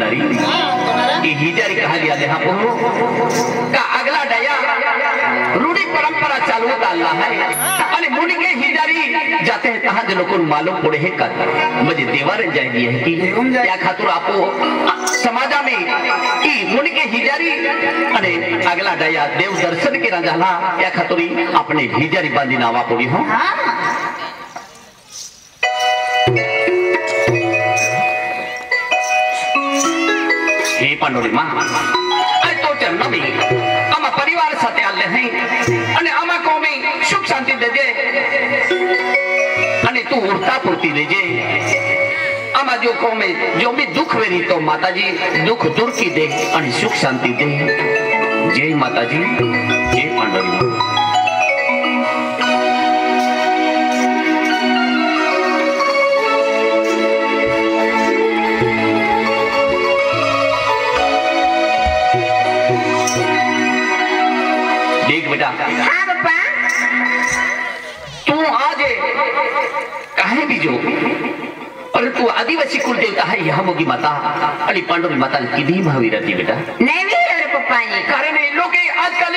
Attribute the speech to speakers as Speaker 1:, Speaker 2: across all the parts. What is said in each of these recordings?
Speaker 1: सुनारी कि हिजारी कहा लिया दे का अगला डया रूढ़ी परंपरा चालू होता अल्लाह है अने मुनि के हिजारी जाते हैं कहा जो लोगों मालूम पड़े है कर मुझे देवार जाएगी है कि या खातुर आपो समाजा में कि मुनि के हिजारी अने अगला डया देव दर्शन के राजाला या खातुरी अपने हिजारी बांधी नावा पड़ी हो हे पांडोली मां आज तो चलना भी आमा परिवार साथे आले हैं अने आमा को में सुख शांति दे दे अने तू उड़ता पुरती दे जे आमा जो को में जो भी दुख वेरी तो माताजी दुख दूर की दे अने सुख शांति दे जय माताजी जय पांडोली मां बेटा हाँ पापा तू आज कहे भी जो और तू आदिवासी कुल देवता है यहाँ मोगी माता अली पांडुरी माता किधी भावी रहती बेटा नहीं भी अरे पापा ये कारण लोग आजकल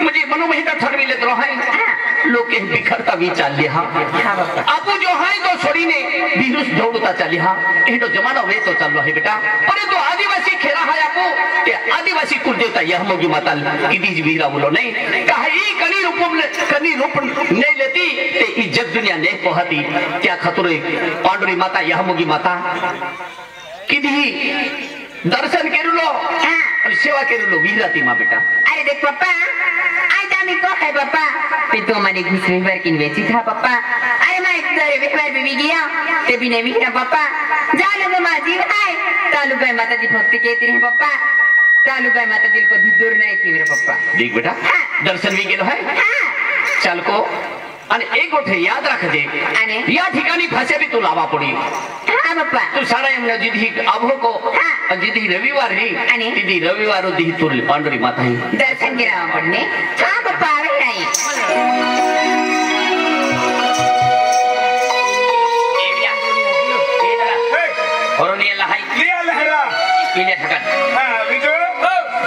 Speaker 1: मुझे मनोमहिता ठरवी लेते रहे लोग बिखरता भी चाल लिया आपू जो है तो छोड़ी ने विरुष दौड़ता चाल लिया ये तो जमाना वे तो चल रहा है बेटा पर तो आदिवासी खेला है आपू के आदिवासी कुल देवता यह मोगी माता किधी वीरा बोलो नहीं कहा ये कनी रूप नहीं लेती ते इज्जत दुनिया नहीं पोहती क्या खतरे पांडुरी माता यह मोगी माता किधी दर्शन केरुलो और सेवा केरुलो वीराती मां बेटा अरे देख पापा आज आम्ही तो है पापा ते तो माने घुसरी वर किन वेची था पापा अरे मैं इधर वेवर भी गया ते भी नहीं वीरा पापा जानो माझी है चालू काय माताजी भक्ति कहती है पापा चालू काय माताजी को भी दूर नहीं की मेरे पापा देख बेटा दर्शन भी गेलो है चल को અને એક ગોઠે યાદ રાખજે અને યા ठिकाणी ફસે भी तू लावा पड़ी हां बापा तू सारा एमने जीधी आभो को जीधी रविवार ही અને जीधी रविवार दी तू पांडुरी माता ही दर्शन गिरावा पड़ने हां बापा आवे नहीं औरनी लहाई लिया लहरा पीले ठकन हां विजो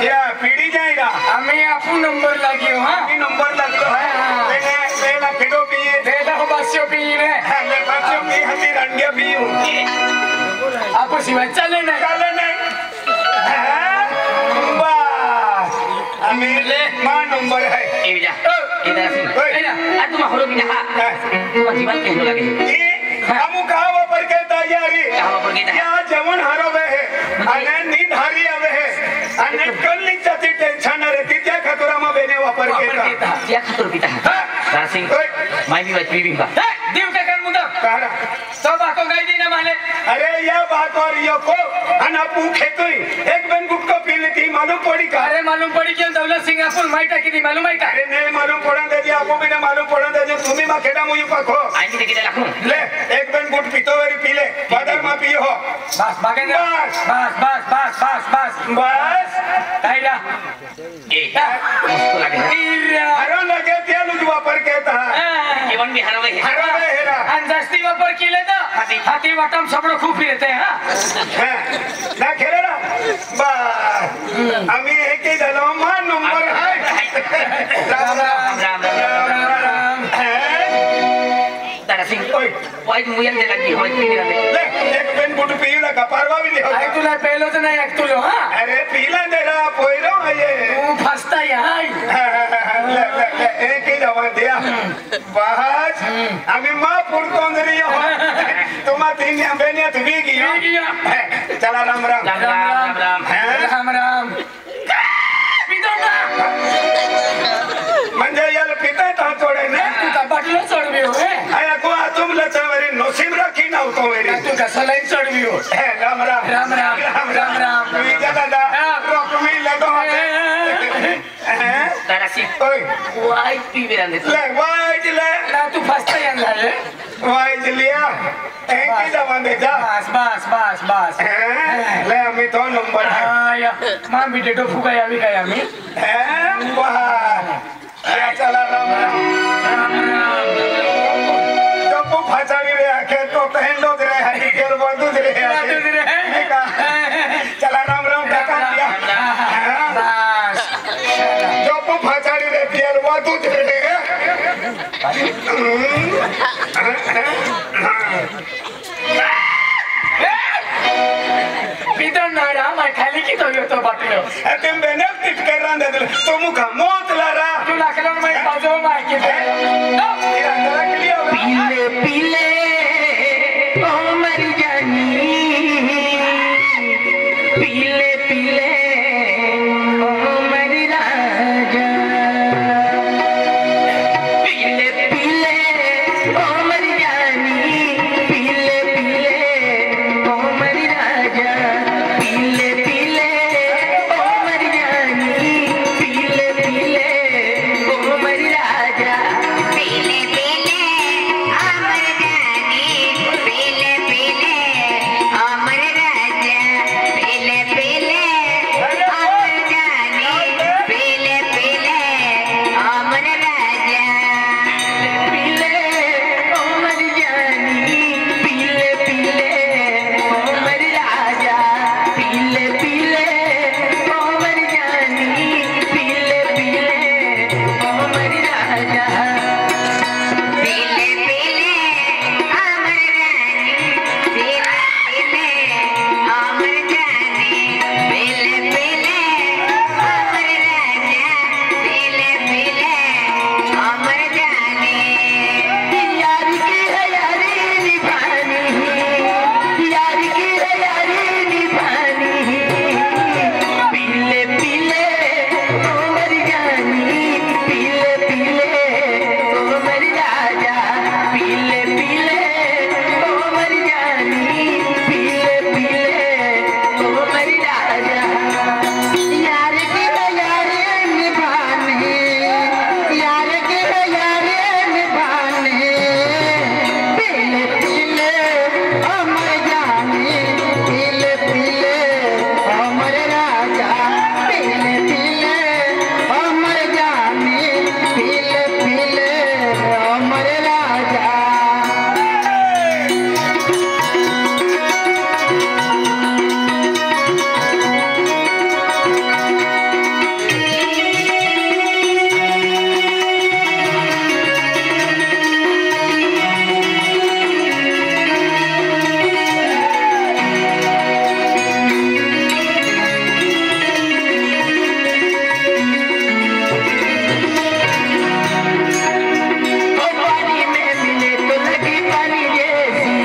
Speaker 1: या पीड़ी जाएगा हमें आपू नंबर लागियो हां नंबर लागियो है लेला फेडो पिए लेला हो बासियो पिए रे ले बासियो पी हती रंडिया पियो आपो सिवा चले नहीं बस हमें ले मां नंबर है ए जा इधर से आ तुम हरो बिना हा तुम जीवन के लगे हम कहां पर के तैयारी कहां पर के या जवन हरवे है अने नींद हरी आवे है अने कल्ली चती टेंशन रहती त्या खतरा में बेने वापर के त्या खतर पिता रासिंग माय भी बचपी भी देव का कर मुंडा कहरा तो बाको गई दी ना माने अरे ये बात और यो को अना पूखे तो एक बन गुटको पी लेती मालूम पड़ी का अरे मालूम पड़ी कि दौलत सिंगापुर माइटा की मालूम है का अरे नहीं मालूम पड़न दे दिया आपको भी ना मालूम पड़न दे जो तुम्ही मा खेड़ा मुई पखो आईनी देखे दे लाखू ले एक बन गुट पीतो वेरी पी ले बादर मा पियो बस भागेंगे बस आइडा ए उसको लगे हरो लगे त्या लुजवा पर कहता जीवन में हरवे हेरा अंजस्ती वापर केले तो हाथी वाटम सबरो खूब फिरते हैं हां ना खेलेला बस आम्ही एक ही झालो मा नंबर है राम तारा सिंह ओय वाईट मुयन दे लगी होय पीला दे ले एक पेन बुट पीला का पारवा भी ले आई तुला पहलो तो नहीं एक तुलो हां अरे पीला दे रहा पोइरो ये तू फसता यहां ले एक ही दवा दिया बस आम्ही मां पुरतोंदरी हो तुम तीन बेनिया तू भी गया चला राम म्हणजे याला पिता ता छोड़े ने तू का बाटलो चढ़बी हो आया को तुम लचवरी नसीब रखी ना तो वेरी तू का सलाइन चढ़बी हो राम विजय दादा रोकमी लगो तारा सी ओए वाइट पी बेरने ले वाइट ले ना तू फसता यन ले वाइट लिया एक ही दवा दे जा बस ले आम्ही तो नंबर आया मां भी डेटो फुगा यावी काय आम्ही वाह चला राम तो फसावी रे आखे तो पहन लो रे हरी केर बंदू रे
Speaker 2: पिता नारा मैं खाली की तो यो तो बाटलो
Speaker 3: तुम बेनिफिट कर रहा है तो मुका मौत ला रहा
Speaker 2: तू लाखलों में बाजो में के
Speaker 1: पीले पीले ओ मर जानी पीले पीले ओ मर राजा पीले पीले ओ मर जानी पीले पीले ओ मर राजा पीले पीले ओ मर जानी पीले पीले ओ मर राजा
Speaker 4: पीले पीले अमर जानी पीले पीले अमर राजा पीले पीले अमर जानी पीले पीले अमर राजा
Speaker 1: पीले ओ मर जानी पीले पीले ओ मर राजा पीले पीले ओ मर जानी पीले पीले ओ मर राजा
Speaker 4: पीले पीले अमर रानी पीले पीले अमर जानी पीले पीले अमर राजा पीले पीले अमर जानी
Speaker 1: यार की है यारी निभानी यार की है यारी निभानी पीले पीले ओ मर जानी पीले पीले ओ मर राजा पीले पीले ओ मर जानी पीले पीले ओ मर राजा यार की है यारी निभानी यार की है यारी निभानी पीले पीले अमर जानी पीले पीले अमर राजा पीले पीले अमर जानी पीले पीले अमर राजा पानी में मिले तो लगी पानी जैसी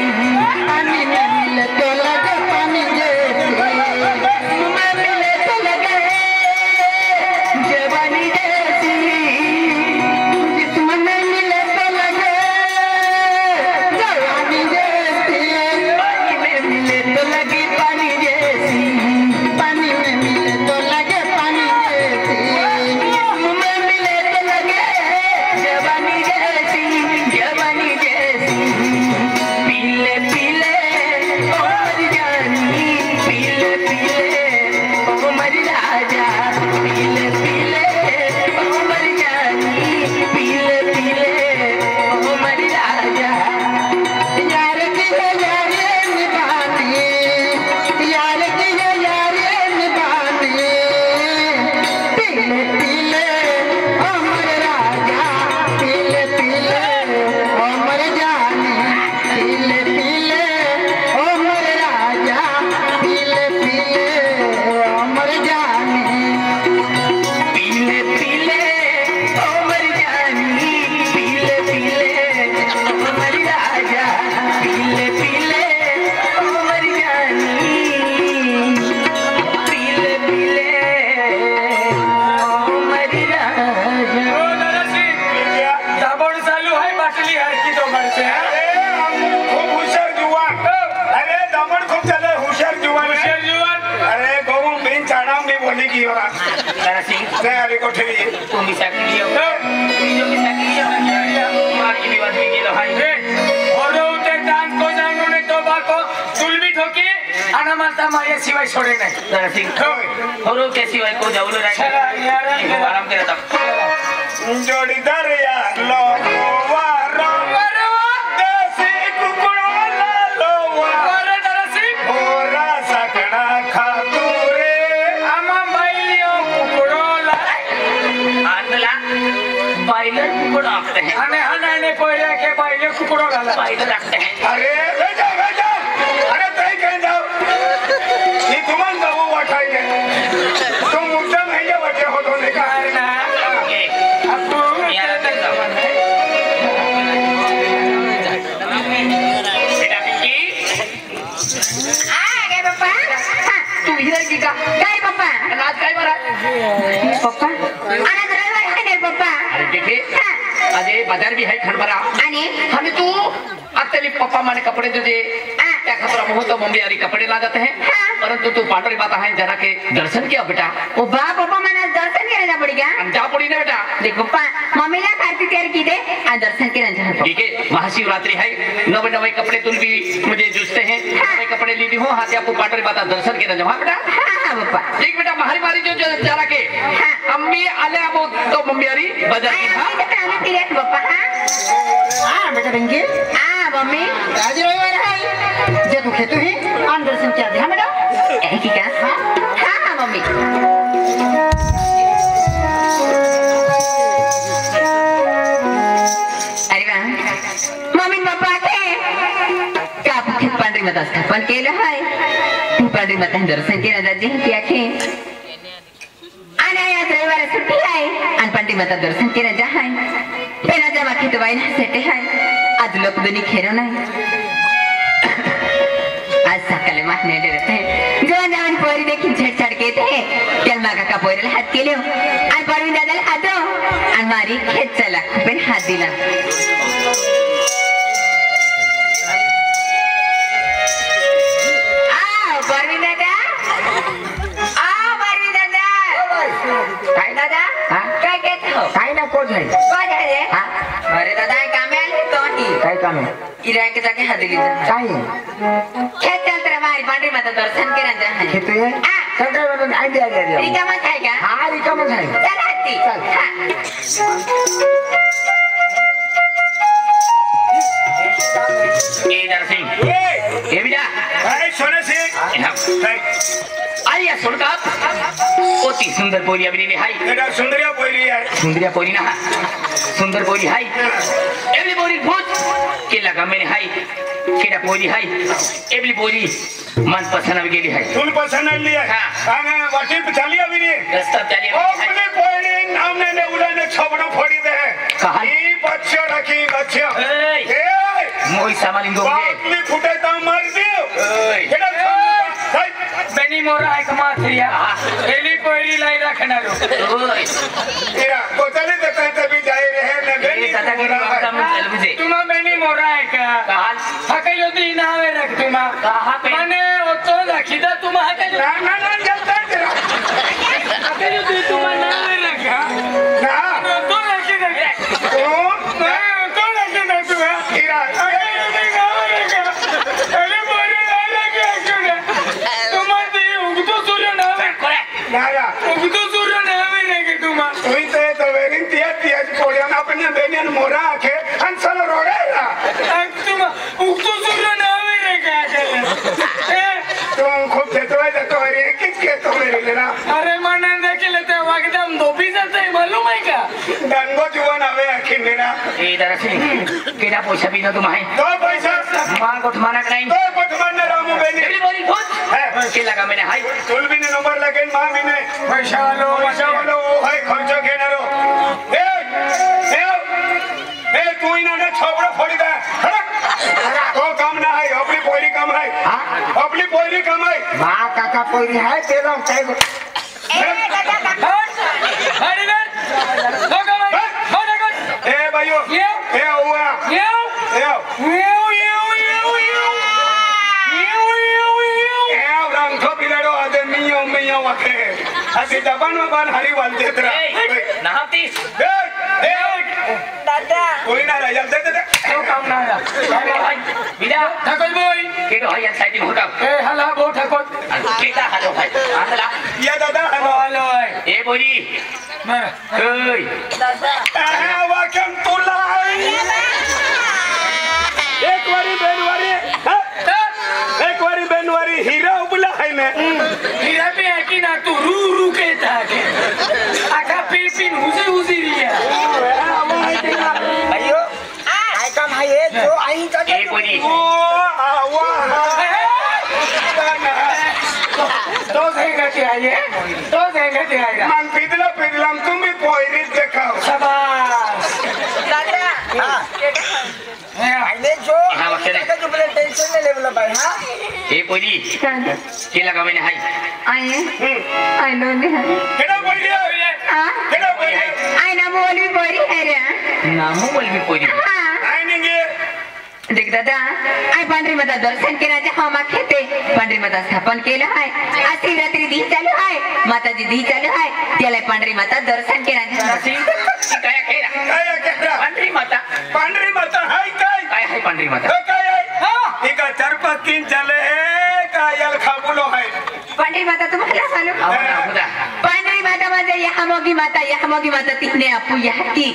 Speaker 1: पानी में मिले तो लगे पानी जैसी में मिले तो लगे जवानी जैसी जिस्म में मिले तो लगे जवानी जैसी पानी में मिले तो लगी पानी जैसी पानी में मिले तो लगे पानी जैसी में मिले तो लगे जवानी जैसी जवानी जैसी पीले पीले ओ मर जानी पीले पीले ओ मर राजा पीले पीले ओ मर जानी पीले पीले ओ मर राजा यार की है यारे निभानी यार की है यारे निभानी पीले पीले अमर राजा पीले पीले अमर जानी पीले पीले अमर राजा पीले पीले अमर जानी पीले पीले अमर जानी पीले पीले अमर राजा पीले पीले अमर जानी पीले पीले अमर राजा
Speaker 2: ओ नरसी दाबोड चालू है बाटली हर की तो मरते हैं
Speaker 3: खूब होशियार जुवान अरे दमन खूब चले होशियार जुवान
Speaker 2: शेर जुवान
Speaker 3: अरे गोगो बिन चाड़ा में बोली की हो रहा
Speaker 1: जरा सिंह
Speaker 3: से अरे को ठेवी
Speaker 1: तुम भी सकती हो तुम जो भी सकती हो तुम्हारी की विवाद में गेलो भाई
Speaker 2: और उते दान को जानो ने तो बाको तुलबी ठोकी आना मारता मारे सिवाय छोड़े नहीं
Speaker 1: जरा सिंह होरो कैसी भाई को जाऊलो राय
Speaker 2: चला यार
Speaker 1: आराम करे तब
Speaker 3: जोड़ीदार या लो वारो देसी कुकुड़ा ला लो वा
Speaker 2: और नरसी
Speaker 3: ओरा सकड़ा खातूरे
Speaker 2: आमा बाइलियो कुकुड़ोला
Speaker 1: आंदला बाइलर को डाकते हैं
Speaker 2: आने हनाने पहिले के पहिले कुकड़ो डाला
Speaker 1: पहले रखते हैं
Speaker 3: अरे बेटा बेटा अरे तई कह जाओ ये तुमन का वो उठाएंगे तुम मुद्दा में ये बचे हो तो नहीं कहा
Speaker 2: ना अब तू
Speaker 1: यार तक जाओ बेटा पिंकी
Speaker 4: आ गए पापा
Speaker 1: तू हिरे की का
Speaker 4: गए पापा
Speaker 1: अनाज काय बरा
Speaker 4: पापा अनाज ड्राइवर है गए पापा
Speaker 1: अरे देखे अजय बाजार भी है खडबरा
Speaker 4: आणि
Speaker 1: हमें तू आतेली पप्पा माने कपड़े जो दे क्या खतरा मुहूर्त मम्मी यारी कपड़े ला जाते हैं परंतु तू पांडुरी माता है जरा के दर्शन किया बेटा
Speaker 4: ओ बा पापा मला दर्शन करायला पडेगा
Speaker 1: जा पड़ी ना बेटा
Speaker 4: देख पापा मम्मीला कार्ती तयार की दे आणि दर्शन करायला जा
Speaker 1: ठीक है महाशिवरात्रि है नवे नवे कपड़े तुम भी मुझे जूझते हैं नवे कपड़े ली हूँ हाथ आपको पांडुरी माता दर्शन के ना बेटा
Speaker 4: हां पापा
Speaker 1: ठीक बेटा मारी मारी जो जरा के अम्मी आले अब तो मम्मी यारी बाजार की
Speaker 4: आणि आम्ही तर आम्ही तिरेत पापा हां बेटा बंगे हां मम्मी आज रविवार आहे जे तू खेतो ही आणि दर्शन किया दे हां बेटा ए की का हां हां मम्मी अरे वा मम्मी पप्पा के का भूखे पांढरी माता स्थापन केलं आहे तू पांढरी माता दर्शन केलं जाजे की आखे आणि आज रविवार सुट्टी आहे आणि पांढरी माता दर्शन केलं जा आहे पेनाच्या मागे तो वाईना सेटे आहे आज लोक दोन्ही खेरो नाही आज सकाळी मागणे डरते जेवण जेवण पोरी देखील छेडछाड केते त्याला मागा का पोरीला हात केले आणि परवीन दादाला हात आणि मारी खेचायला पण हात दिला परवीन दादा परवीन दादा काय दादा काय कहते हो
Speaker 5: काय ना कोण आहे
Speaker 4: काय आहे रे अरे दादा कामे आले तो ही
Speaker 5: काय काम आहे
Speaker 4: इराय के जाके हात दिली
Speaker 5: काय
Speaker 4: खेत चलते मारी पांढरी माता दर्शन केलं जा
Speaker 5: घेतोय सगळं म्हणून आयडिया द्या
Speaker 4: रिकामच आहे का
Speaker 5: हा रिकामच आहे
Speaker 4: चल हाती
Speaker 1: ए दर्शन ए बेटा
Speaker 3: अरे सोने सिंह
Speaker 1: आइया सुनका ओती सुंदर पोरी अभी हाय
Speaker 3: बेटा सुंदरिया पोरी है
Speaker 1: सुंदरिया पोरी ना सुंदर पोरी हाय एवली पोरी भूत के लगा मैंने हाय केडा पोरी हाय एवली पोरी मन पसंद आवी गेली हाय
Speaker 3: तुल पसंद लिया
Speaker 1: हाँ।
Speaker 3: आने वाटी पे चली अभी नहीं
Speaker 1: रस्ता चली
Speaker 3: ओ अपने पोरी नामने ने उड़ाने छोबड़ो फोड़ी दे
Speaker 1: कहा?
Speaker 3: ये बच्चों रखी बच्चों
Speaker 1: ए
Speaker 3: ए
Speaker 1: मोई सामान इंदो
Speaker 3: बाटली फुटे तो मर दियो
Speaker 1: ओए
Speaker 3: केडा
Speaker 2: बेनी मोरा है कमा थिया एली पहली लाई रखना रो
Speaker 1: ओए
Speaker 3: तेरा बोतले देते हैं तभी जाए रहे न
Speaker 1: ये
Speaker 3: बेनी
Speaker 1: दादा की बात हम चल बुझे
Speaker 2: तुमा बेनी मोरा है का
Speaker 1: कहा
Speaker 2: हके यो दी नावे रख तुमा
Speaker 1: कहा पे
Speaker 2: माने ओ तो रखीदा तुमा हके जो
Speaker 3: ना जलता है तेरा
Speaker 2: हके यो दी तुमा नावे रखा
Speaker 3: ना
Speaker 2: तो रखीदा
Speaker 3: तो
Speaker 2: रखीदा तुमा
Speaker 3: तेरा
Speaker 2: हके यो दी नावे रखा अरे बोले ना लगे अकेले तुमा दी उगतो सूर्य नावे
Speaker 1: करे
Speaker 3: नारा
Speaker 2: उगतो सूर्य नावे रखे तुमा
Speaker 3: तुई तो वेरिन तिया पोड़िया ना अपने बेनी मोरा आके हंसल रोड़ेला
Speaker 2: तुमा उगतो सूर्य नावे रखे अकेले
Speaker 3: तुम खूब देतो है रे किसके तो मेरे लेना
Speaker 2: अरे मने देखिए लेते एकदम धोबी जाते है मालूम है क्या
Speaker 3: डंगो जुवन आवे आखिर मेरा
Speaker 1: ए दर्शन केडा पैसा भी ना तुम्हारे
Speaker 3: दो पैसा
Speaker 1: मां को तुम्हारा कराई
Speaker 3: दो पटवन रामू बेनी
Speaker 1: एवली पोरी भूत के लगा मैंने हाय
Speaker 3: तुल भी ने नंबर लगे मां भी ने
Speaker 2: पैसा लो
Speaker 3: पैसा वालो वो है खर्चा घेनारो ए तू ही ना छोबड़ो फोड़ी दे तो काम ना है अपनी पोरी काम है अपनी पोरी काम है
Speaker 5: मा काका पोरी आहे ते राव काय
Speaker 3: ए भाइयों ए हुआ रंग तो बिलड़ो आदे मियों मियों वके अभी दबन में बन हरी वाल दे तेरा
Speaker 1: नहातीस
Speaker 4: दादा
Speaker 3: कोई ना रहा जल्दी दे
Speaker 2: तो काम ना है
Speaker 1: बिदा
Speaker 2: ठाकुर भाई
Speaker 1: केडो हाय साइड होता
Speaker 2: ए हला बो ठाकुर
Speaker 1: केटा हालो हाय आंदला
Speaker 3: ये दादा हेलो
Speaker 2: हेलो
Speaker 1: ए बोली ओए
Speaker 3: है वाकम तुला एक वारी बेनवारी हीरा उबला है ने
Speaker 2: हीरा पे है कि ना तू रू के था के आका पी हुजी रिया
Speaker 3: वो है तेरा
Speaker 5: जो आई का
Speaker 1: ए पोरी
Speaker 3: ओ आवा
Speaker 2: तो जाएंगे आइए तो जाएंगे आएगा
Speaker 3: मन पिदला पिदला तुम भी पोयरी देखाओ
Speaker 2: शाबाश
Speaker 5: आईने जो
Speaker 1: हाँ, बच्चे ने।
Speaker 5: का जो बड़े टेंशन नहीं ले बोला भाई हां
Speaker 1: ए पोरी के लगा मैंने हाय
Speaker 4: आई नो ने
Speaker 3: केड़ा पोयरी
Speaker 4: हाँ
Speaker 3: केड़ा पोयरी
Speaker 4: आई ना बोल भी बोरी है रे
Speaker 1: नामो बोल भी पोरी
Speaker 4: हाँ
Speaker 3: आई निगे
Speaker 4: देख दादा आई पांढरी माता दर्शन केला हम खेते पांढरी माता स्थापन केलं आहे आज शिवरात्री दी चालू आहे माताजी दी चालू आहे त्याला पांढरी माता दर्शन केला
Speaker 1: काय खेळा
Speaker 3: काय केड़ा
Speaker 1: पांढरी माता
Speaker 3: हाय काय
Speaker 1: काय हाय पांढरी माता
Speaker 3: काय आहे इका चरपतीन चले कायल खाबुलो है
Speaker 4: पांढरी माता तुम्हाला सांगू
Speaker 1: हुदा
Speaker 4: पांढरी माता म्हणजे यहा मोगी माता तिने आपू यहा की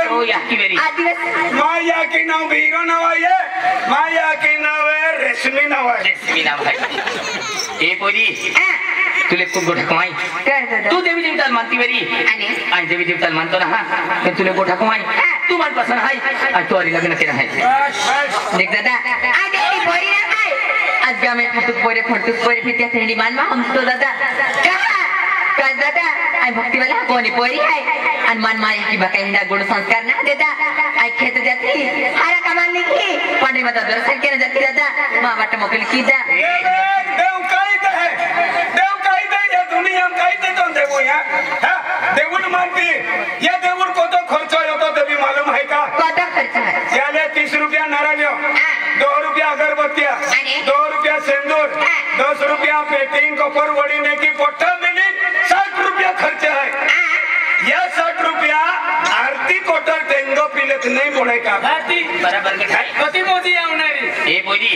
Speaker 1: तो या की वेरी
Speaker 4: आदिवासी
Speaker 3: माया की नाव वीरो नाव आहे माया की नाव आहे रेशमी नाव आहे
Speaker 1: रेसिपी नाव आहे ए पोरी तुले खूप गोठा कमाई
Speaker 4: कर दादा
Speaker 1: तू देवी देवताला मानती वेरी आणि देवी देवताला मानतो ना हा तर तुले गोठा कमाई तू मन पसंत आहे आणि तू अरी लग्न केलं आहे
Speaker 4: देख दादा आज ती बोरी ना काय आज गामे फटूक पोरे फिरत्या थंडी मानमा हमतो दादा का दादा आई भक्ती वाला कोणी पोरी आहे आणि मन माया की बकाईंदा गुण संस्कार ना देता आई खेत जाती हारा कमाल लिखी पांढरी माता दर्शन केलं जाती दादा मा वाट मोकल की दा
Speaker 3: देव काय दे या दुनिया में काय दे तो देवो या देवुन मानती या देवुन को तो खर्च होतो ते भी मालूम है का
Speaker 4: कोटा खर्च आहे
Speaker 3: त्याले 30 रुपया नारळ्यो 2 रुपया अगरबत्तियां 2 रुपया सिंदूर 10 रुपया पेटिंग कपर वड़ीने की पोट्टा मिली 60 रुपया खर्च है या 60 रुपया आरती कोटर तेंगो पिलेत नहीं पड़ेगा
Speaker 2: हाथी
Speaker 1: बराबर के खाई
Speaker 2: कति मोदी आवणारी
Speaker 1: ए पोरी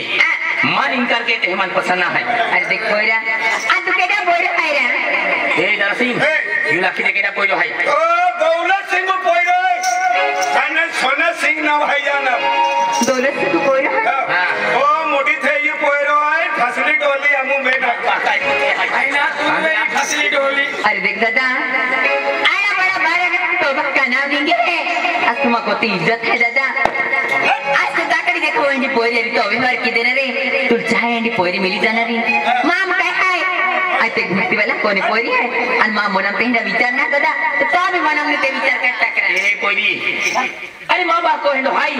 Speaker 1: मन इनकार के ते मन पसंद ना है
Speaker 4: अरे देख पोरा आ तू केडा बोर आहे रे
Speaker 1: ए दरसिंग यू लाखी दे केडा पोयो है
Speaker 3: ओ दौलत सिंह पोयरो काने सोना सिंह नाव है या नाव
Speaker 4: दौलत तू बोर आहे
Speaker 3: ओ मोठी थे ये पोयरो है फसली टोली हमू बेना
Speaker 2: आहे ना तू मेरी फसली डोली
Speaker 4: अरे देख दादा आया बड़ा बारे तो बक्का नाव लेंगे आज तुम्हारा कोती इज्जत है दादा आज तो दाकड़ी देखो इंडी पोरी री तो व्यवहार की देना रे तू चाहे इंडी पोरी मिली जाना रे माम काय हाय आज ते घुमती वाला कोणी पोरी है आणि माम मनम तेंडा विचार ना दादा तो भी मनम ने ते विचार करता करा
Speaker 1: ए पोरी अरे माँ बाप को हेलो हाई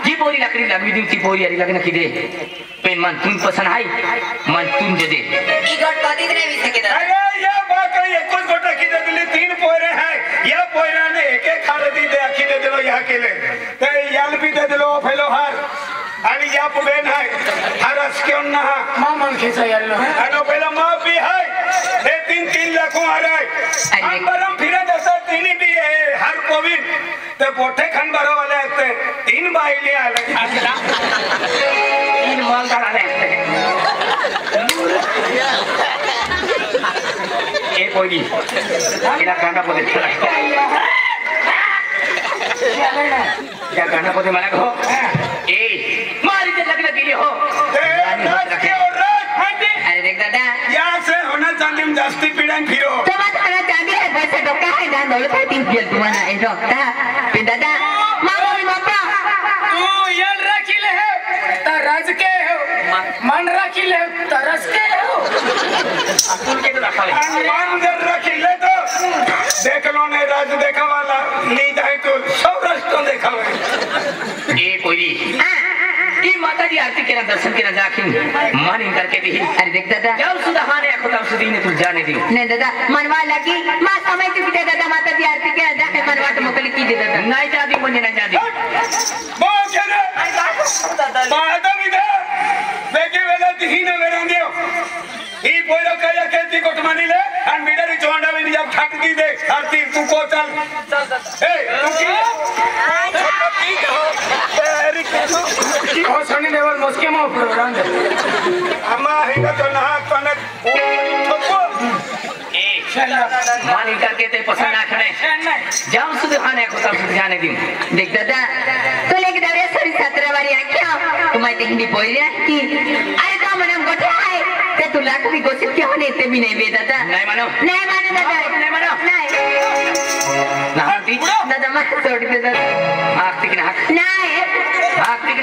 Speaker 1: जी पोरी लकड़ी लगवी दी ती पोरी अरी लगन की दे पेन मन तुम पसंद हाई मन तुम जे दे
Speaker 4: ई गट कदी ने विसे के दादा
Speaker 3: अरे या बात है एक कुछ गोटा की दे दिली 3 पोयरे हैं या पोयरा ने एक एक खार दी दे आखी दे दिलो या केले ते याल भी दे दिलो फेलो हार आणि या पुबेन है हरस क्यों ना
Speaker 2: मामन खेचा याल्लो
Speaker 3: आणि पहिला माप भी है हे 3 लाख आ रहा है हम बरम फिरे जैसा 3 भी है हर कोविड ते पोठे खन बरो वाले आते 3 बाइले आले
Speaker 1: तीन माल का आले ए पोरी केला कांदा पोते क्या कांदा पोते मला को ए मारी ते लग्न केली हो
Speaker 4: अरे देख दादा
Speaker 3: या से होना चांदी में जास्ती पीड़न फिरो
Speaker 4: तो बात खाना चांदी है पैसे डोका है ना दौलत है तीन गेल तुम्हारा ए डोका पे दादा मामो बापा
Speaker 2: तू याल राखीले है त राज के हो मन राखीले त रस के हो
Speaker 1: अपुल के तो रखा है
Speaker 3: मान जर रखी ले तो देख लो ने राज देखा वाला ली जाए तो सब राष्ट्र देखा हुआ
Speaker 1: ए पोरी ई माता जी आरती के दर्शन के जाखिन मन इनकार के दी
Speaker 4: अरे देख दादा
Speaker 1: जब सुधा हाने आखो तब सुधी ने तू जाने दी
Speaker 4: नहीं दादा मनवा लगी मां समय चुकी दे दादा माता जी आरती के जाके मनवा तो मोकली की दे दादा
Speaker 1: नहीं जादी बने नहीं जादी
Speaker 3: बोल के रे माता भी दे बेके वेला दिही ने वेरा दियो ई पोरो कया खेती कोट मानी ले और मीडर चोंडा भी जब ठक दी दे आरती तू को चल ए तू की
Speaker 2: हो सनी लेवल मस्के मो प्रोग्राम दे
Speaker 3: अम्मा हिंगा तो ना कने ठोको
Speaker 1: ए मन इनकार के ते पसंद ना खने जब सुधा हाने आखो तब सुधी जाने दी
Speaker 4: देख दादा तो लेके दरे सरी 17 बारी आख्या तुम्हारी ते हिंदी बोल रहा की अरे तो मनम गोठे है ते तू लाख भी गोसित क्यों होने ते भी नहीं वे दादा
Speaker 1: नहीं मानो
Speaker 4: नहीं माने दादा
Speaker 1: नहीं मानो
Speaker 4: नहीं
Speaker 1: ना आरती
Speaker 4: दादा मैं छोड़ दे दादा
Speaker 1: आरती की ना
Speaker 4: नहीं
Speaker 1: आरती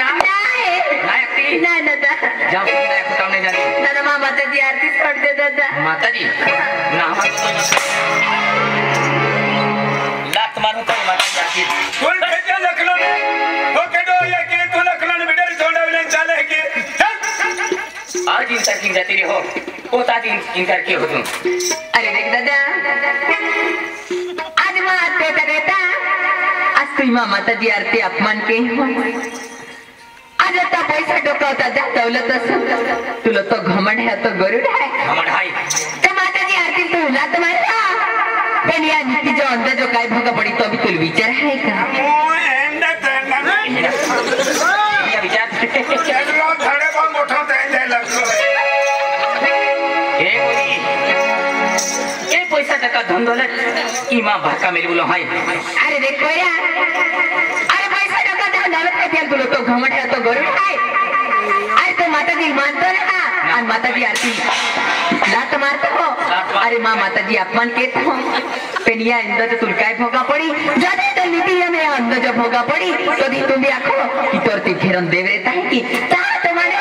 Speaker 1: जाओ मैं काम नहीं जाती
Speaker 4: दादा माँ माता जी आरती छोड़ दे दादा
Speaker 1: माताजी ना लात मारो तो माताजी आरती
Speaker 3: कोण खेच्या लखलो हो केडो या के तू लखलो बिडर तोंडावले चाले की
Speaker 1: आज इंकार की जाती रे हो कोता दिन इंकार की हो तुम
Speaker 4: अरे देख दादा आज माँ आते देता आज तुम माँ माता जी आरती अपमान के हो आज आता पैसा डोकावता जा दौलत तुला तो घमंड है तो गरुड है
Speaker 1: हमर हाय
Speaker 4: तर माता जी आरती तुला तर मारला पण या नीती जो अंदर जो काय भोगा पडी तो अभी तुला विचार है का
Speaker 3: ओ एंड तंना
Speaker 1: या विचार
Speaker 3: केडलो धडे बा मोठा ते लखलो
Speaker 1: ए बोली ए पैसा टका धन दौलत ई मां भाका मेली बोलो हाय
Speaker 4: अरे देख कोया अरे पैसा डोका धन दौलत काय त्याल तुला तो घमंड है तो गरुड है अरे तो माता जी मानतो ना आणि माता जी आरती लात मारतो हो अरे माँ माता जी अपमान केत हो पेनिया इंदर तुल काय भोगा पड़ी जाने तो नीति में अंदर जब भोगा पड़ी तो दी तुम भी आखो कि तोर ती घेरन देव रहता है कि ता तुम्हारे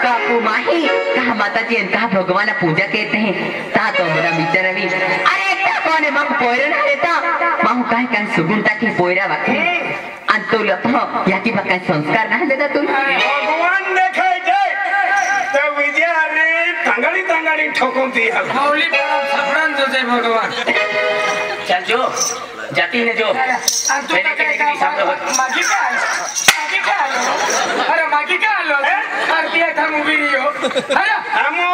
Speaker 4: कापू माही कहा माता जी कहा भगवान पूजा कहते हैं ता तो मोरा विचार अभी अरे एकटा कोने मां पोयरा ना रहता मां काय काय सुगुंता की पोयरा बाकी अंतुल तो याकी बका संस्कार ना देता तुम
Speaker 3: भगवान देखाय जाय तो विजय रे तंगाड़ी ठोकती है
Speaker 2: माऊली परम सफरन जो जय भगवान
Speaker 1: चल जो जाती ने जो
Speaker 2: आणि तू काय मागी काय अरे मागी काय आलो आरती आता उभी रियो अरे
Speaker 3: हमो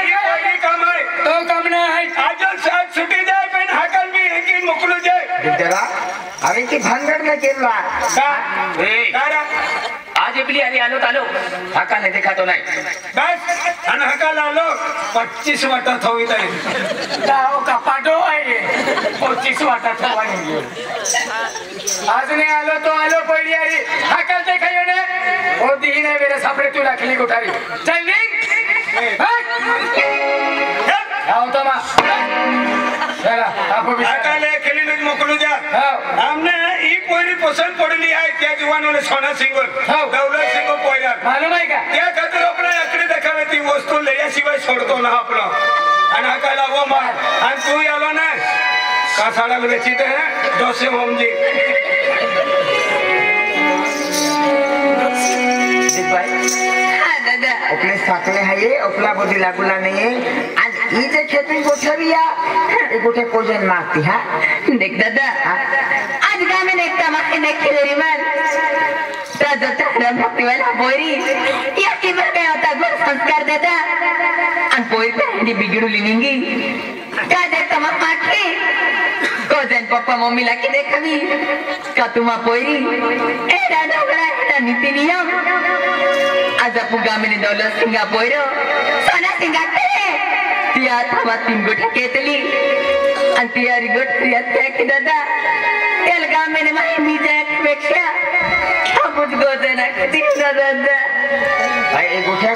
Speaker 3: ये काम है
Speaker 2: तो काम नाही आहे
Speaker 3: आज साथ छुट्टी जाय पण हाकल भी एकी मोकलो जाय
Speaker 5: जरा अरे की भानगड न केला
Speaker 3: का
Speaker 1: ए
Speaker 3: तारा
Speaker 1: आज एपली आली आलो तालो हाका नाही देखा तो नाही
Speaker 3: बस आणि हाकल आलो 25 वाटत होई ताई
Speaker 2: गाव कपाटो आहे 25 वाटत होवानी आज ने आलो तो आलो पहिली आली हाकल ते खायो ने ओ दीने मेरे सापडे तू लाखली कोठारी चल निघ आओ तो मा चला आपो भी
Speaker 3: हाकल खेली लोग मोकलो जा हमने ई पोरी पसंद पडली आहे त्या जुवानोले सोना सिंगल दौलत सिंगल पोयरा
Speaker 2: मालूम आहे का
Speaker 3: त्या खातर आपण आकडे देखावे ती वस्तू लेयाशिवाय सोडतो ना आपण आणि हाकाला वो मार आणि तू आलो ना कासाडा वेचित है दोसे होमजी
Speaker 4: हाँ दादा
Speaker 5: अपने साकले है ये अपना बोधी लागुला नहीं है आज ये जे खेती गोठरिया ये गोठे कोजन मारती है
Speaker 4: देख दादा आज गाव में देखता माके देखी रे मन राजा तारा भक्ति वाला बोरी या की बात है होता गुण संस्कार देता अन पोई पे बिगड़ू लिनिंगी का देखता माके कोजन पप्पा मम्मी लाके देखवी का तुमा पोई ए राजा बड़ा है नीति नियम आज अपू गाव में दौलत सिंगा पोईरो सोना सिंगा करे तिया थवा तीन गोठा केतली अंतियारी गोठरिया त्या की दादा तेल गाव में माहिती जाय पेक्षा कुछ गोदे ना कधी दादा
Speaker 5: भाई ये गोठे